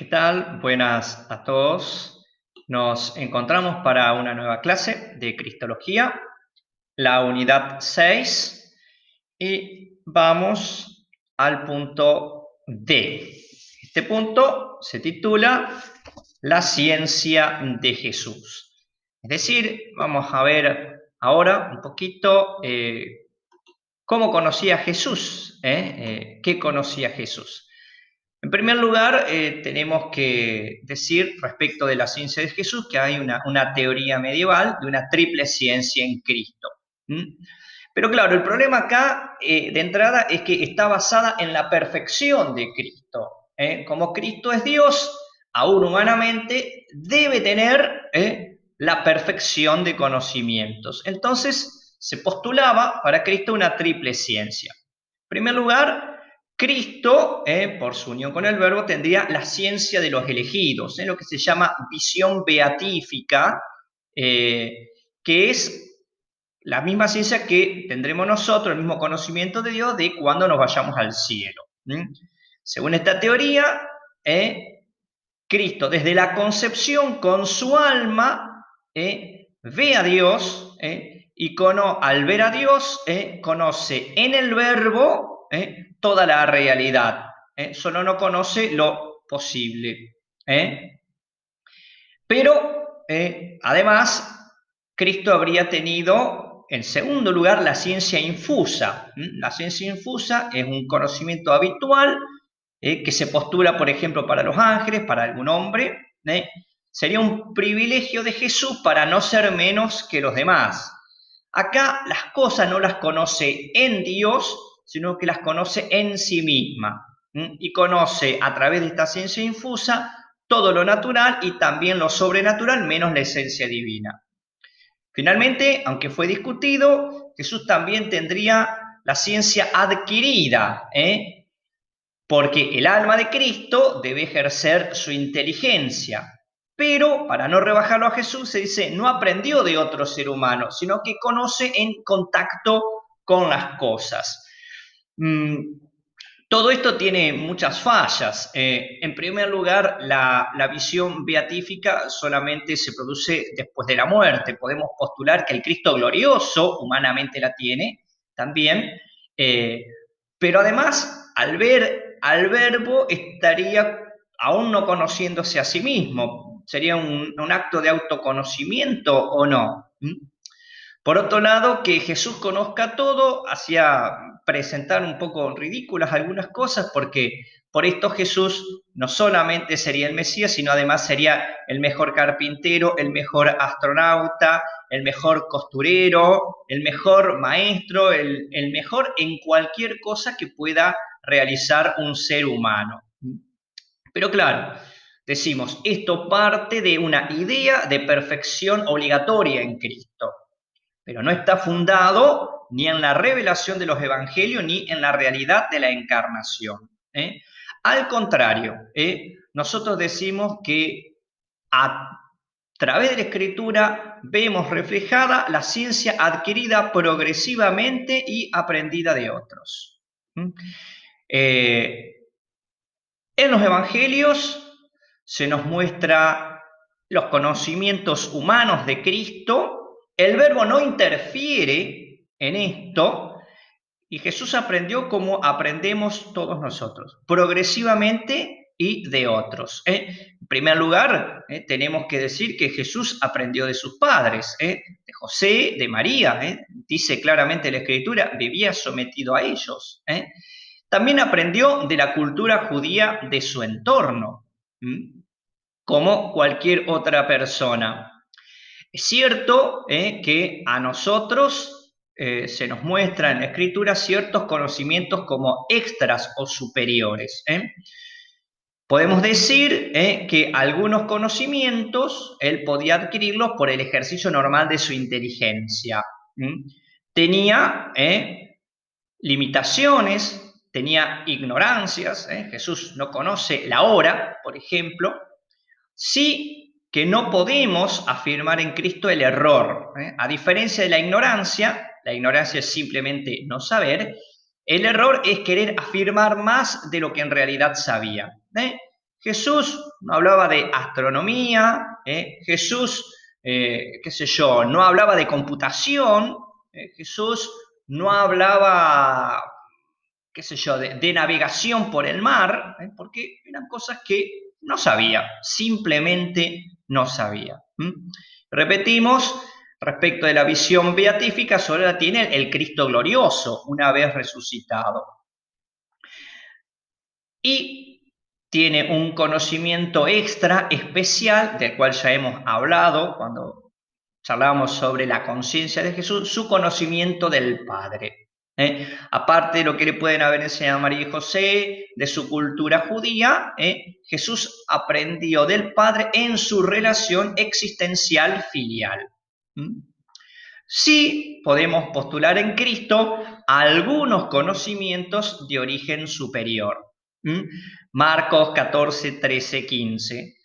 ¿Qué tal? Buenas a todos. Nos encontramos para una nueva clase de Cristología, la unidad 6, y vamos al punto D. Este punto se titula La ciencia de Jesús. Es decir, vamos a ver ahora un poquito cómo conocía Jesús, qué conocía Jesús. En primer lugar, tenemos que decir respecto de la ciencia de Jesús que hay una teoría medieval de una triple ciencia en Cristo. ¿Mm? Pero claro, el problema acá de entrada es que está basada en la perfección de Cristo. Como Cristo es Dios, aún humanamente, debe tener la perfección de conocimientos. Entonces, se postulaba para Cristo una triple ciencia. En primer lugar, Cristo, por su unión con el Verbo, tendría la ciencia de los elegidos, lo que se llama visión beatífica, que es la misma ciencia que tendremos nosotros, el mismo conocimiento de Dios de cuando nos vayamos al cielo. Según esta teoría, Cristo desde la concepción con su alma ve a Dios y al ver a Dios conoce en el Verbo toda la realidad, solo no conoce lo posible. Pero además, Cristo habría tenido, en segundo lugar, la ciencia infusa. La ciencia infusa es un conocimiento habitual que se postula, por ejemplo, para los ángeles, para algún hombre. Sería un privilegio de Jesús para no ser menos que los demás. Acá las cosas no las conoce en Dios, sino que las conoce en sí misma. Y conoce a través de esta ciencia infusa todo lo natural y también lo sobrenatural, menos la esencia divina. Finalmente, aunque fue discutido, Jesús también tendría la ciencia adquirida, porque el alma de Cristo debe ejercer su inteligencia. Pero, para no rebajarlo a Jesús, se dice, no aprendió de otro ser humano, sino que conoce en contacto con las cosas. Todo esto tiene muchas fallas. En primer lugar, la visión beatífica solamente se produce después de la muerte. Podemos postular que el Cristo glorioso humanamente la tiene también, pero además, al ver al Verbo, estaría aún no conociéndose a sí mismo. ¿Sería un acto de autoconocimiento o no? Por otro lado, que Jesús conozca todo hacía presentar un poco ridículas algunas cosas, porque por esto Jesús no solamente sería el Mesías, sino además sería el mejor carpintero, el mejor astronauta, el mejor costurero, el mejor maestro, el mejor en cualquier cosa que pueda realizar un ser humano. Pero claro, decimos, esto parte de una idea de perfección obligatoria en Cristo, pero no está fundado ni en la revelación de los evangelios ni en la realidad de la encarnación. Al contrario, nosotros decimos que a través de la Escritura vemos reflejada la ciencia adquirida progresivamente y aprendida de otros. En los evangelios se nos muestra los conocimientos humanos de Cristo. El Verbo no interfiere en esto y Jesús aprendió como aprendemos todos nosotros, progresivamente y de otros. En primer lugar, tenemos que decir que Jesús aprendió de sus padres, de José, de María. Dice claramente la Escritura, vivía sometido a ellos. También aprendió de la cultura judía de su entorno, como cualquier otra persona. Es cierto que a nosotros se nos muestra en la Escritura ciertos conocimientos como extras o superiores. Podemos decir que algunos conocimientos él podía adquirirlos por el ejercicio normal de su inteligencia. Tenía limitaciones, tenía ignorancias. Jesús no conoce la hora, por ejemplo. Sí que no podemos afirmar en Cristo el error. A diferencia de la ignorancia es simplemente no saber, el error es querer afirmar más de lo que en realidad sabía. Jesús no hablaba de astronomía, Jesús, qué sé yo, no hablaba de computación, Jesús no hablaba, qué sé yo, de navegación por el mar, porque eran cosas que no sabía, simplemente no sabía. Repetimos, respecto de la visión beatífica, solo la tiene el Cristo glorioso, una vez resucitado. Y tiene un conocimiento extra especial, del cual ya hemos hablado cuando charlábamos sobre la conciencia de Jesús, su conocimiento del Padre. Aparte de lo que le pueden haber enseñado a María y José, de su cultura judía, Jesús aprendió del Padre en su relación existencial filial. Sí podemos postular en Cristo algunos conocimientos de origen superior. Marcos 14, 13, 15.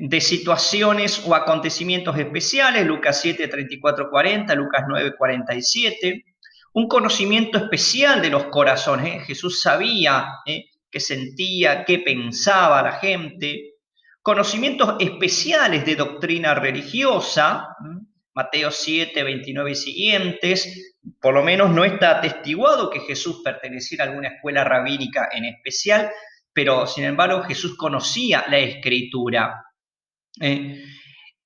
De situaciones o acontecimientos especiales, Lucas 7, 34, 40, Lucas 9, 47. Un conocimiento especial de los corazones. Jesús sabía qué sentía, qué pensaba la gente. Conocimientos especiales de doctrina religiosa. Mateo 7, 29 y siguientes, por lo menos no está atestiguado que Jesús perteneciera a alguna escuela rabínica en especial, pero sin embargo Jesús conocía la Escritura.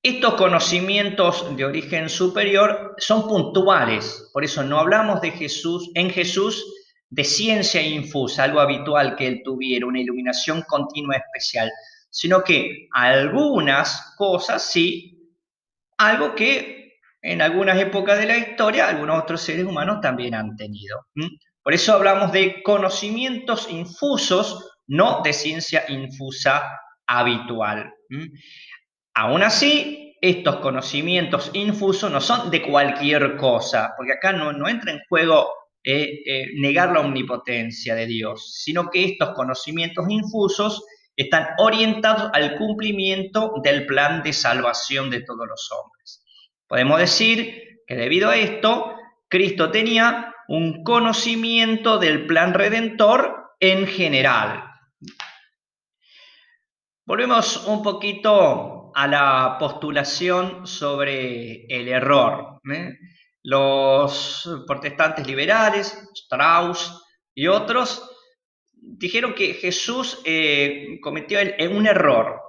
Estos conocimientos de origen superior son puntuales, por eso no hablamos de Jesús, en Jesús de ciencia infusa, algo habitual que él tuviera, una iluminación continua especial, sino que algunas cosas sí, algo que en algunas épocas de la historia algunos otros seres humanos también han tenido. Por eso hablamos de conocimientos infusos, no de ciencia infusa habitual. Aún así, estos conocimientos infusos no son de cualquier cosa, porque acá no entra en juego negar la omnipotencia de Dios, sino que estos conocimientos infusos están orientados al cumplimiento del plan de salvación de todos los hombres. Podemos decir que debido a esto, Cristo tenía un conocimiento del plan redentor en general. Volvemos un poquito a la postulación sobre el error. Los protestantes liberales, Strauss y otros, dijeron que Jesús cometió un error,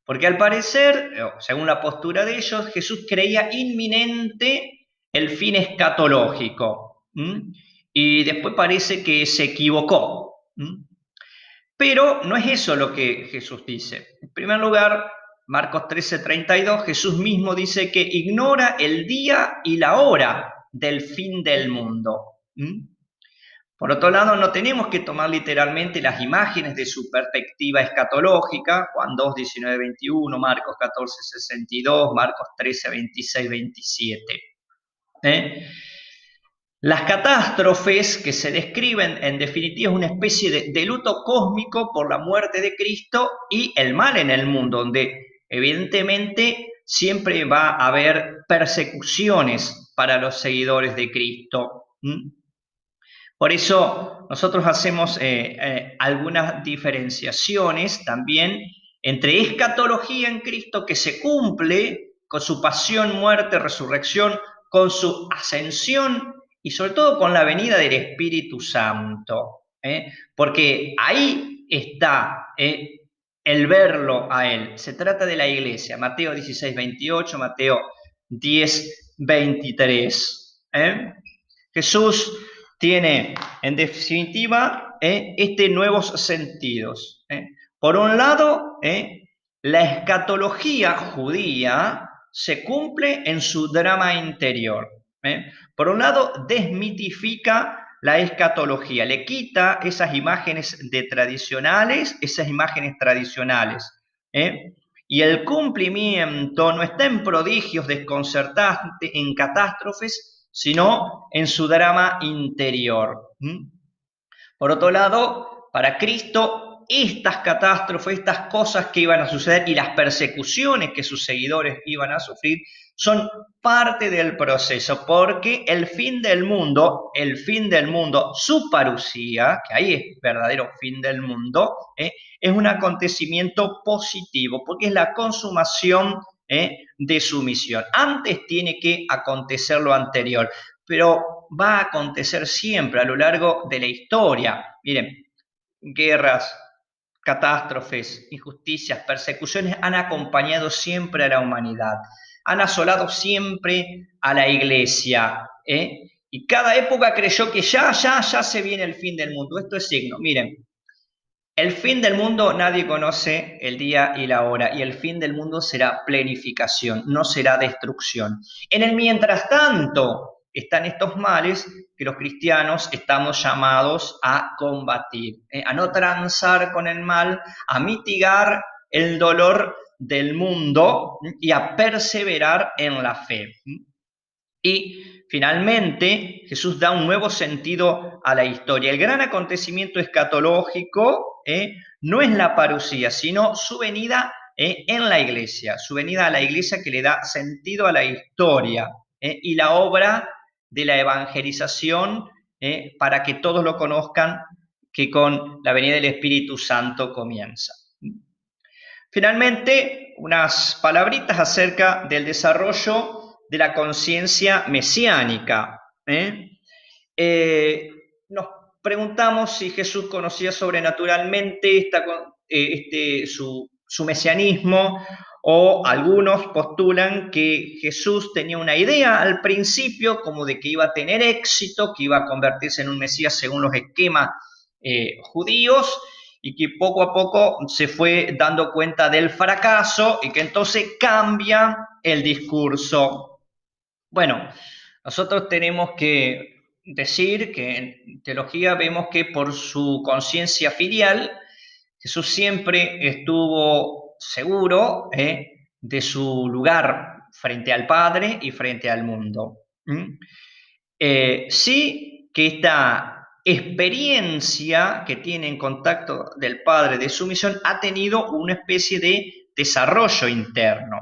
porque al parecer, según la postura de ellos, Jesús creía inminente el fin escatológico, y después parece que se equivocó. Pero no es eso lo que Jesús dice. En primer lugar, Marcos 13:32, Jesús mismo dice que ignora el día y la hora del fin del mundo. Por otro lado, no tenemos que tomar literalmente las imágenes de su perspectiva escatológica, Juan 2, 19, 21, Marcos 14, 62, Marcos 13, 26, 27. Las catástrofes que se describen, en definitiva, es una especie de luto cósmico por la muerte de Cristo y el mal en el mundo, donde evidentemente siempre va a haber persecuciones para los seguidores de Cristo. Por eso nosotros hacemos algunas diferenciaciones también entre escatología en Cristo, que se cumple con su pasión, muerte, resurrección, con su ascensión y sobre todo con la venida del Espíritu Santo. Porque ahí está el verlo a Él. Se trata de la iglesia. Mateo 16, 28, Mateo 10, 23. Jesús tiene, en definitiva, nuevos sentidos. Por un lado, la escatología judía se cumple en su drama interior. Por un lado, desmitifica la escatología, le quita esas imágenes tradicionales, y el cumplimiento no está en prodigios desconcertantes, en catástrofes, sino en su drama interior. Por otro lado, para Cristo, estas catástrofes, estas cosas que iban a suceder y las persecuciones que sus seguidores iban a sufrir, son parte del proceso, porque el fin del mundo, su parusía, que ahí es verdadero fin del mundo, es un acontecimiento positivo, porque es la consumación de su misión. Antes tiene que acontecer lo anterior, pero va a acontecer siempre a lo largo de la historia. Miren, guerras, catástrofes, injusticias, persecuciones han acompañado siempre a la humanidad, han asolado siempre a la iglesia, y cada época creyó que ya se viene el fin del mundo. Esto es signo. Miren, el fin del mundo nadie conoce el día y la hora, y el fin del mundo será plenificación, no será destrucción. En el mientras tanto están estos males que los cristianos estamos llamados a combatir, a no transar con el mal, a mitigar el dolor del mundo y a perseverar en la fe. Y finalmente Jesús da un nuevo sentido a la historia. El gran acontecimiento escatológico no es la parusía, sino su venida en la iglesia, su venida a la iglesia que le da sentido a la historia, y la obra de la evangelización, para que todos lo conozcan, que con la venida del Espíritu Santo comienza. Finalmente, unas palabritas acerca del desarrollo de la conciencia mesiánica. Nos preguntamos si Jesús conocía sobrenaturalmente su mesianismo, o algunos postulan que Jesús tenía una idea al principio como de que iba a tener éxito, que iba a convertirse en un Mesías según los esquemas judíos, y que poco a poco se fue dando cuenta del fracaso y que entonces cambia el discurso. Bueno, nosotros tenemos que decir que en teología vemos que por su conciencia filial, Jesús siempre estuvo seguro de su lugar frente al Padre y frente al mundo. Sí que esta experiencia que tiene en contacto del Padre de su misión ha tenido una especie de desarrollo interno.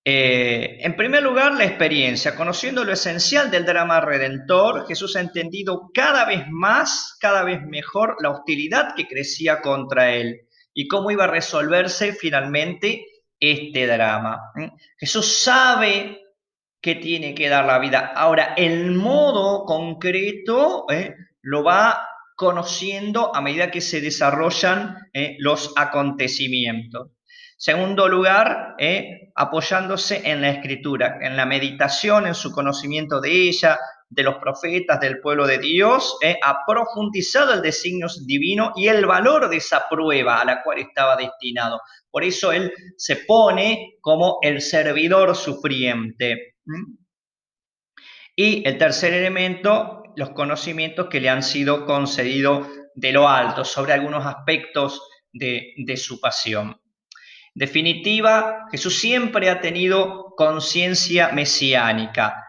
En primer lugar, la experiencia. Conociendo lo esencial del drama redentor, Jesús ha entendido cada vez más, cada vez mejor, la hostilidad que crecía contra él y cómo iba a resolverse finalmente este drama. Jesús sabe que tiene que dar la vida. Ahora, el modo concreto lo va conociendo a medida que se desarrollan los acontecimientos. Segundo lugar, apoyándose en la escritura, en la meditación, en su conocimiento de ella, de los profetas, del pueblo de Dios, ha profundizado el designio divino y el valor de esa prueba a la cual estaba destinado. Por eso él se pone como el servidor sufriente. Y el tercer elemento, los conocimientos que le han sido concedidos de lo alto sobre algunos aspectos de su pasión. En definitiva, Jesús siempre ha tenido conciencia mesiánica,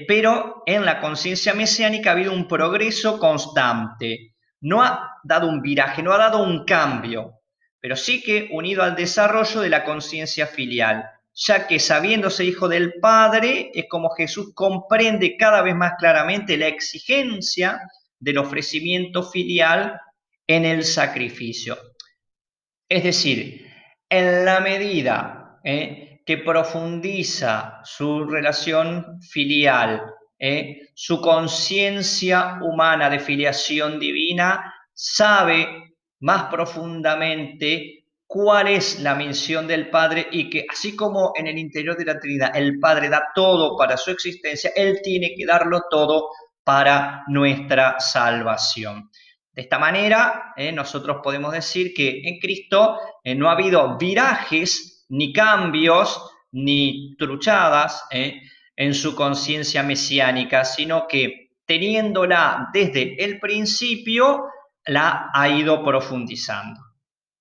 pero en la conciencia mesiánica ha habido un progreso constante. No ha dado un viraje, no ha dado un cambio, pero sí que unido al desarrollo de la conciencia filial, ya que sabiéndose hijo del Padre, es como Jesús comprende cada vez más claramente la exigencia del ofrecimiento filial en el sacrificio. Es decir, en la medida que profundiza su relación filial, su conciencia humana de filiación divina, sabe más profundamente cuál es la misión del Padre, y que así como en el interior de la Trinidad el Padre da todo para su existencia, Él tiene que darlo todo para nuestra salvación. De esta manera, nosotros podemos decir que en Cristo no ha habido virajes, ni cambios, ni truchadas en su conciencia mesiánica, sino que teniéndola desde el principio, la ha ido profundizando.